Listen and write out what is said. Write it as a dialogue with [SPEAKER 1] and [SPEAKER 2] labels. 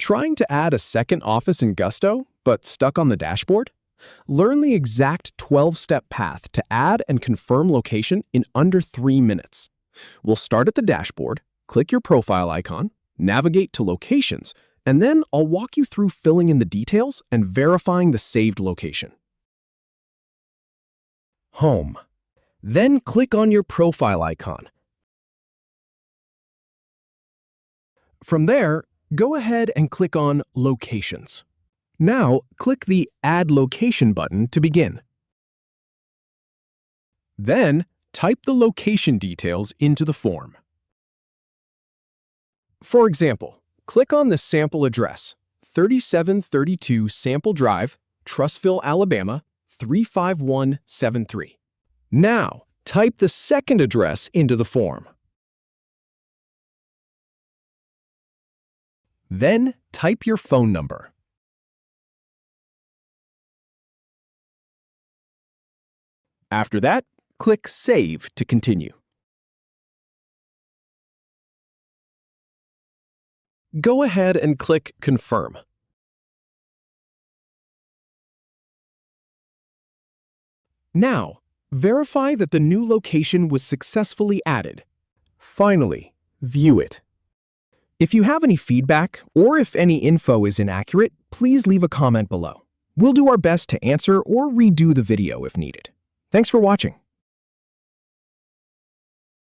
[SPEAKER 1] Trying to add a second office in Gusto, but stuck on the dashboard? Learn the exact 12-step path to add and confirm location in under 3 minutes. We'll start at the dashboard, click your profile icon, navigate to Locations, and then I'll walk you through filling in the details and verifying the saved location. Home. Then click on your profile icon. From there, go ahead and click on Locations. Now, click the Add Location button to begin. Then, type the location details into the form. For example, click on the sample address, 3732 Sample Drive, Trussville, Alabama, 35173. Now, type the second address into the form. Then, type your phone number. After that, click Save to continue. Go ahead and click Confirm. Now, verify that the new location was successfully added. Finally, view it. If you have any feedback or if any info is inaccurate, please leave a comment below. We'll do our best to answer or redo the video if needed. Thanks for watching.